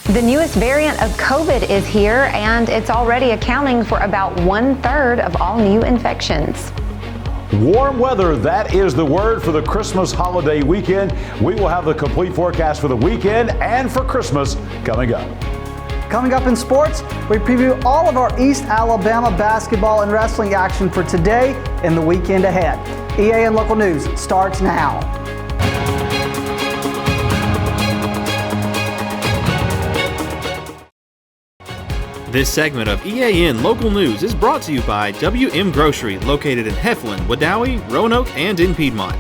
The newest variant of COVID is here, and it's already accounting for about 1/3 of all new infections. Warm weather, that is the word for the Christmas holiday weekend. We will have the complete forecast for the weekend and for Christmas coming up. Coming up in sports, we preview all of our East Alabama basketball and wrestling action for today and the weekend ahead. EAN Local News starts now. This segment of EAN Local News is brought to you by WM Grocery, located in Heflin, Wadowee, Roanoke, and in Piedmont.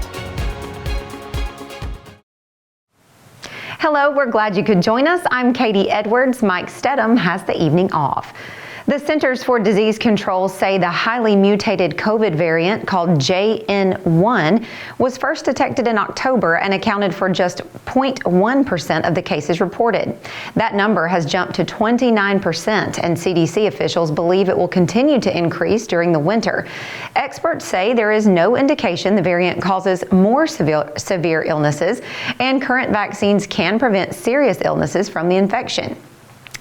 Hello, we're glad you could join us. I'm Katie Edwards. Mike Stedham has the evening off. The Centers for Disease Control say the highly mutated COVID variant called JN1 was first detected in October and accounted for just 0.1% of the cases reported. That number has jumped to 29%, and CDC officials believe it will continue to increase during the winter. Experts say there is no indication the variant causes more severe illnesses, and current vaccines can prevent serious illnesses from the infection.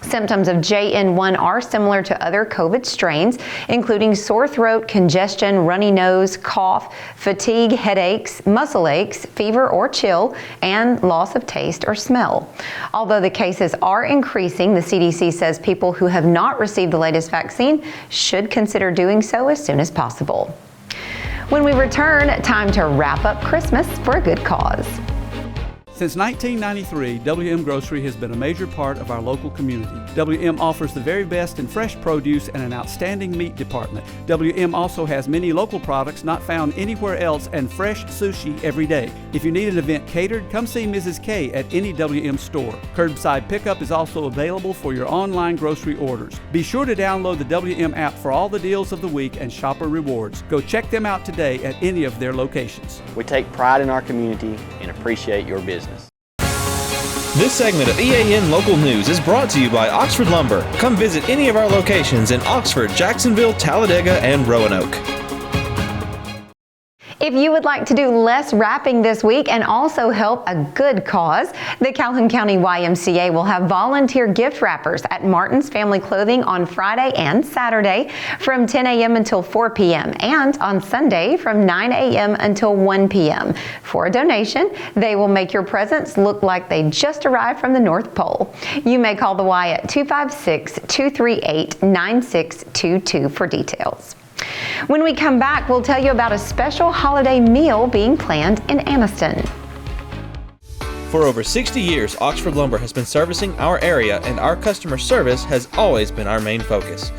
Symptoms of JN1 are similar to other COVID strains, including sore throat, congestion, runny nose, cough, fatigue, headaches, muscle aches, fever or chill, and loss of taste or smell. Although the cases are increasing, the CDC says people who have not received the latest vaccine should consider doing so as soon as possible. When we return, time to wrap up Christmas for a good cause. Since 1993, WM Grocery has been a major part of our local community. WM offers the very best in fresh produce and an outstanding meat department. WM also has many local products not found anywhere else and fresh sushi every day. If you need an event catered, come see Mrs. K at any WM store. Curbside pickup is also available for your online grocery orders. Be sure to download the WM app for all the deals of the week and shopper rewards. Go check them out today at any of their locations. We take pride in our community and appreciate your business. This segment of EAN Local News is brought to you by Oxford Lumber. Come visit any of our locations in Oxford, Jacksonville, Talladega, and Roanoke. If you would like to do less wrapping this week and also help a good cause, the Calhoun County YMCA will have volunteer gift wrappers at Martin's Family Clothing on Friday and Saturday from 10 a.m. until 4 p.m. and on Sunday from 9 a.m. until 1 p.m. For a donation, they will make your presents look like they just arrived from the North Pole. You may call the Y at 256-238-9622 for details. When we come back, we'll tell you about a special holiday meal being planned in Anniston. For over 60 years, Oxford Lumber has been servicing our area, and our customer service has always been our main focus.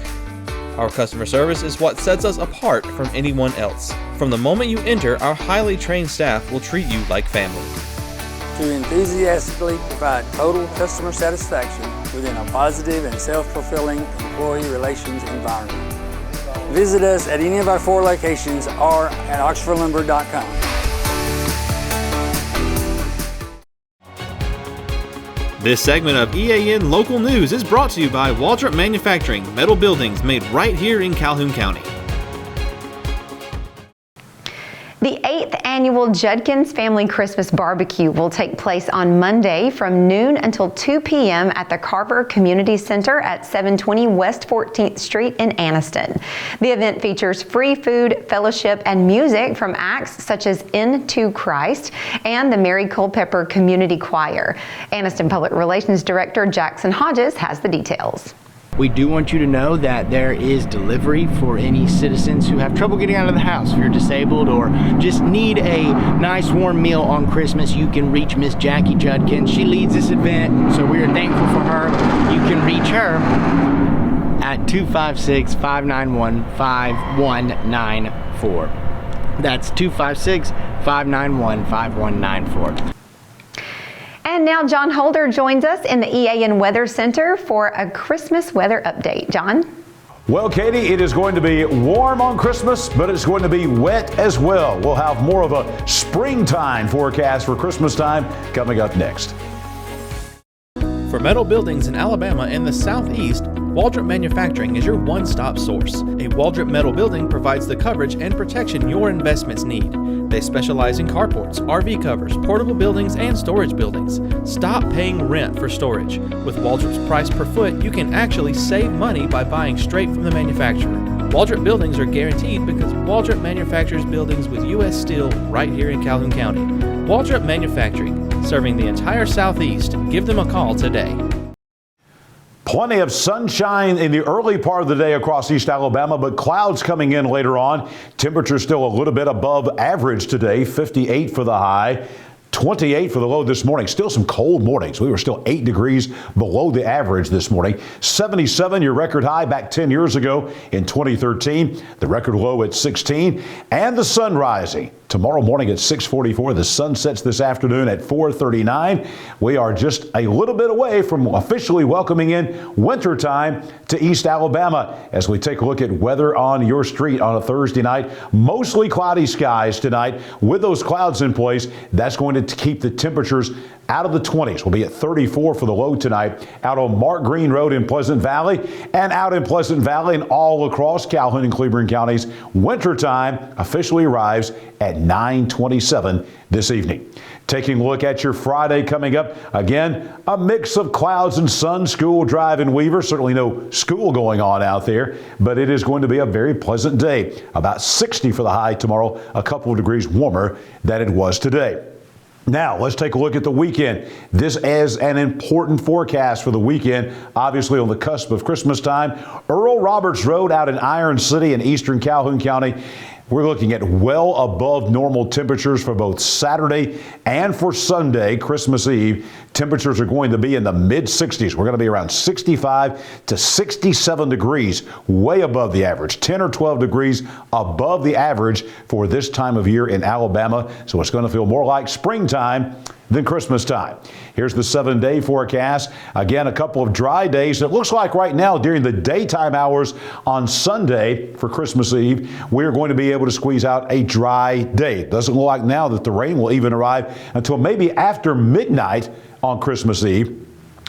Our customer service is what sets us apart from anyone else. From the moment you enter, our highly trained staff will treat you like family. To enthusiastically provide total customer satisfaction within a positive and self-fulfilling employee relations environment. Visit us at any of our 4 locations or at oxfordlumber.com. This segment of EAN Local News is brought to you by Waldrop Manufacturing, metal buildings made right here in Calhoun County. The 8th annual Judkins Family Christmas Barbecue will take place on Monday from noon until 2 p.m. at the Carver Community Center at 720 West 14th Street in Anniston. The event features free food, fellowship, and music from acts such as Into Christ and the Mary Culpeper Community Choir. Anniston Public Relations Director Jackson Hodges has the details. We do want you to know that there is delivery for any citizens who have trouble getting out of the house. If you're disabled or just need a nice warm meal on Christmas, you can reach Miss Jackie Judkins. She leads this event, so we are thankful for her. You can reach her at 256-591-5194. That's 256-591-5194. And now John Holder joins us in the EAN Weather Center for a Christmas weather update. John? Well, Katie, it is going to be warm on Christmas, but it's going to be wet as well. We'll have more of a springtime forecast for Christmas time coming up next. For metal buildings in Alabama and the Southeast, Waldrop Manufacturing is your one-stop source. A Waldrop metal building provides the coverage and protection your investments need. They specialize in carports, RV covers, portable buildings, and storage buildings. Stop paying rent for storage. With Waldrop's price per foot, you can actually save money by buying straight from the manufacturer. Waldrop buildings are guaranteed because Waldrop manufactures buildings with U.S. steel right here in Calhoun County. Waldrop Manufacturing, serving the entire Southeast. Give them a call today. Plenty of sunshine in the early part of the day across East Alabama, but clouds coming in later on. Temperatures still a little bit above average today, 58 for the high. 28 for the low this morning. Still some cold mornings. We were still 8 degrees below the average this morning. 77, your record high back 10 years ago in 2013. The record low at 16. And the sun rising. Tomorrow morning at 6:44. The sun sets this afternoon at 4:39. We are just a little bit away from officially welcoming in wintertime to East Alabama. As we take a look at weather on your street on a Thursday night, mostly cloudy skies tonight with those clouds in place. That's going to keep the temperatures out of the 20s. We'll be at 34 for the low tonight out on Mark Green Road in Pleasant Valley and out in Pleasant Valley and all across Calhoun and Cleburne counties. Wintertime officially arrives at 9:27 this evening. Taking a look at your Friday coming up. Again, a mix of clouds and sun, school drive in Weaver. Certainly no school going on out there, but it is going to be a very pleasant day. About 60 for the high tomorrow, a couple of degrees warmer than it was today. Now, let's take a look at the weekend. This is an important forecast for the weekend, obviously on the cusp of Christmas time. Earl Roberts Road out in Iron City in eastern Calhoun County. We're looking at well above normal temperatures for both Saturday and for Sunday, Christmas Eve. Temperatures are going to be in the mid-60s. We're going to be around 65 to 67 degrees, way above the average, 10 or 12 degrees above the average for this time of year in Alabama. So it's going to feel more like springtime than Christmas time. Here's the 7-day forecast. Again, a couple of dry days. It looks like right now during the daytime hours on Sunday for Christmas Eve, we're going to be able to squeeze out a dry day. It doesn't look like now that the rain will even arrive until maybe after midnight on Christmas Eve.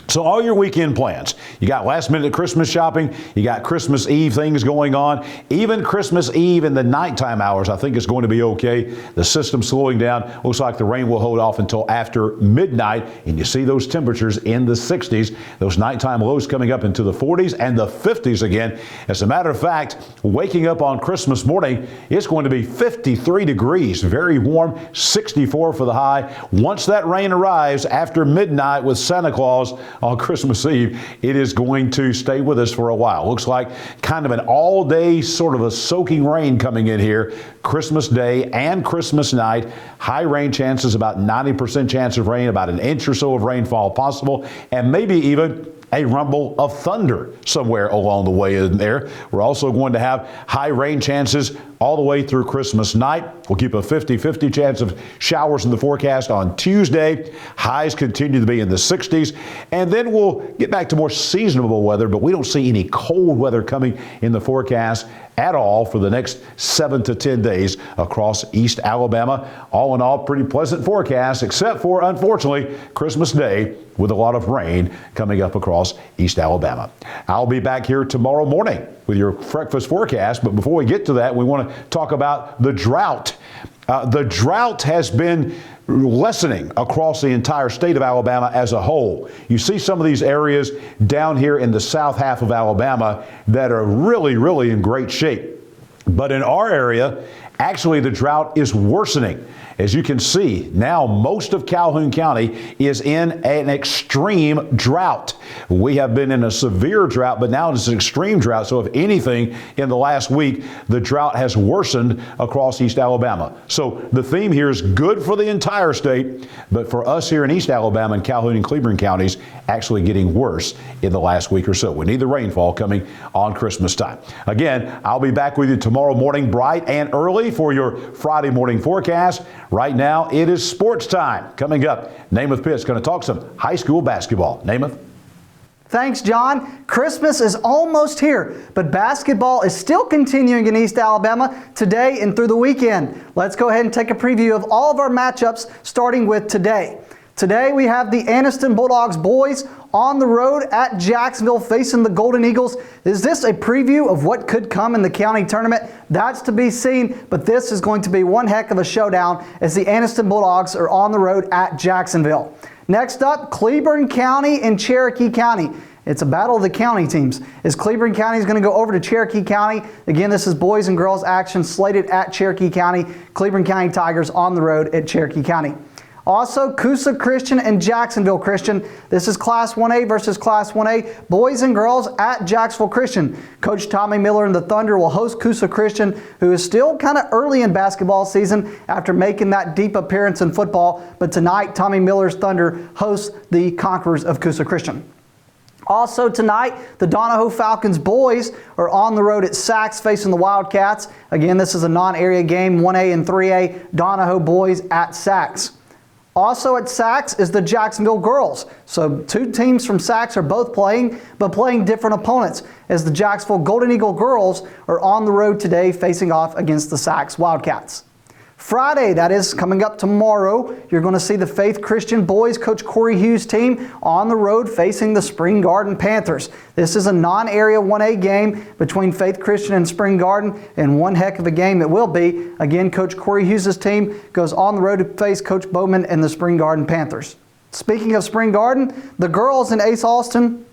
So all your weekend plans, you got last minute Christmas shopping, you got Christmas Eve things going on, even Christmas Eve in the nighttime hours, I think it's going to be okay. The system's slowing down. Looks like the rain will hold off until after midnight, and you see those temperatures in the 60s, those nighttime lows coming up into the 40s and the 50s again. As a matter of fact, waking up on Christmas morning, it's going to be 53 degrees, very warm, 64 for the high. Once that rain arrives after midnight with Santa Claus, on Christmas Eve, it is going to stay with us for a while. Looks like kind of an all-day sort of a soaking rain coming in here. Christmas Day and Christmas night. High rain chances, about 90% chance of rain, about an inch or so of rainfall possible, and maybe even a rumble of thunder somewhere along the way in there. We're also going to have high rain chances all the way through Christmas night. We'll keep a 50-50 chance of showers in the forecast on Tuesday. Highs continue to be in the 60s. And then we'll get back to more seasonable weather, but we don't see any cold weather coming in the forecast at all for the next 7 to 10 days across East Alabama. All in all, pretty pleasant forecast, except for, unfortunately, Christmas Day with a lot of rain coming up across East Alabama. I'll be back here tomorrow morning with your breakfast forecast, but before we get to that, we want to talk about the drought. The drought has been lessening across the entire state of Alabama as a whole. You see some of these areas down here in the south half of Alabama that are really, really in great shape. But in our area, actually the drought is worsening. As you can see, now most of Calhoun County is in an extreme drought. We have been in a severe drought, but now it's an extreme drought. So if anything, in the last week, the drought has worsened across East Alabama. So the theme here is good for the entire state, but for us here in East Alabama and Calhoun and Cleburne counties, actually getting worse in the last week or so. We need the rainfall coming on Christmas time. Again, I'll be back with you tomorrow morning, bright and early, for your Friday morning forecast. Right now, it is sports time. Coming up, Namath Pitt's going to talk some high school basketball. Namath? Thanks, John. Christmas is almost here, but basketball is still continuing in East Alabama today and through the weekend. Let's go ahead and take a preview of all of our matchups, starting with today. Today we have the Anniston Bulldogs boys on the road at Jacksonville facing the Golden Eagles. Is this a preview of what could come in the county tournament? That's to be seen, but this is going to be one heck of a showdown as the Anniston Bulldogs are on the road at Jacksonville. Next up, Cleburne County and Cherokee County. It's a battle of the county teams, as Cleburne County is going to go over to Cherokee County. Again, this is boys and girls action slated at Cherokee County. Cleburne County Tigers on the road at Cherokee County. Also, Coosa Christian and Jacksonville Christian. This is Class 1A versus Class 1A. Boys and girls at Jacksonville Christian. Coach Tommy Miller and the Thunder will host Coosa Christian, who is still kind of early in basketball season after making that deep appearance in football. But tonight, Tommy Miller's Thunder hosts the Conquerors of Coosa Christian. Also tonight, the Donahoe Falcons boys are on the road at Sachs facing the Wildcats. Again, this is a non-area game, 1A and 3A. Donahoe boys at Sachs. Also at Sachs is the Jacksonville girls. So two teams from Sachs are both playing, but playing different opponents, as the Jacksonville Golden Eagle girls are on the road today facing off against the Sachs Wildcats. Friday, that is coming up tomorrow, you're going to see the Faith Christian boys Coach Corey Hughes team on the road facing the Spring Garden Panthers. This is a non-area 1A game between Faith Christian and Spring Garden, and one heck of a game it will be. Again, Coach Corey Hughes' team goes on the road to face Coach Bowman and the Spring Garden Panthers. Speaking of Spring Garden, the girls in Ace Austin,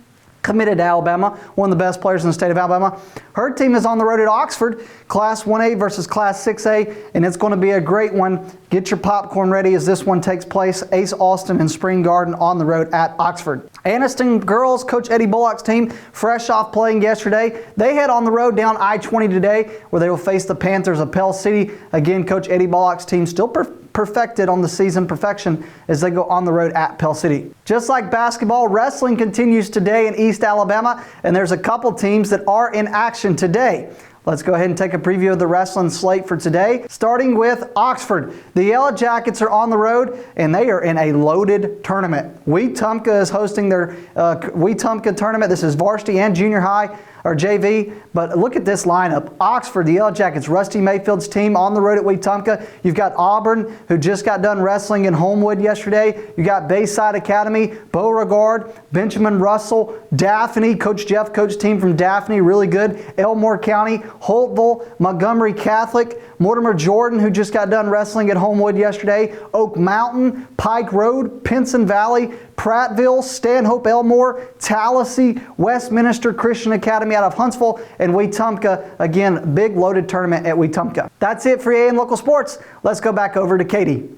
committed to Alabama, one of the best players in the state of Alabama. Her team is on the road at Oxford, Class 1A versus Class 6A, and it's going to be a great one. Get your popcorn ready as this one takes place. Ace Austin and Spring Garden on the road at Oxford. Anniston girls, Coach Eddie Bullock's team, fresh off playing yesterday. They head on the road down I-20 today, where they will face the Panthers of Pell City. Again, Coach Eddie Bullock's team still perfected on the season perfection as they go on the road at Pell City. Just like basketball, wrestling continues today in East Alabama, and there's a couple teams that are in action today. Let's go ahead and take a preview of the wrestling slate for today. Starting with Oxford. The Yellow Jackets are on the road, and they are in a loaded tournament. Wetumpka is hosting their Wetumpka tournament. This is varsity and junior high, or JV, but look at this lineup. Oxford, the Yellow Jackets, Rusty Mayfield's team on the road at Wetumpka. You've got Auburn, who just got done wrestling in Homewood yesterday. You got Bayside Academy, Beauregard, Benjamin Russell, Daphne, Coach Jeff, coach team from Daphne, really good. Elmore County, Holtville, Montgomery Catholic, Mortimer Jordan, who just got done wrestling at Homewood yesterday, Oak Mountain, Pike Road, Pinson Valley, Prattville, Stanhope Elmore, Tallahassee, Westminster Christian Academy out of Huntsville, and Wetumpka. Again, big loaded tournament at Wetumpka. That's it for EA and Local Sports. Let's go back over to Katie.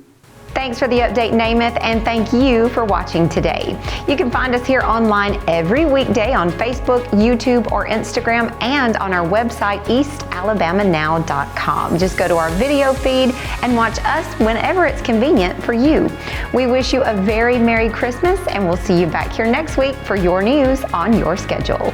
Thanks for the update, Namath, and thank you for watching today. You can find us here online every weekday on Facebook, YouTube, or Instagram, and on our website, eastalabamanow.com. Just go to our video feed and watch us whenever it's convenient for you. We wish you a very Merry Christmas, and we'll see you back here next week for your news on your schedule.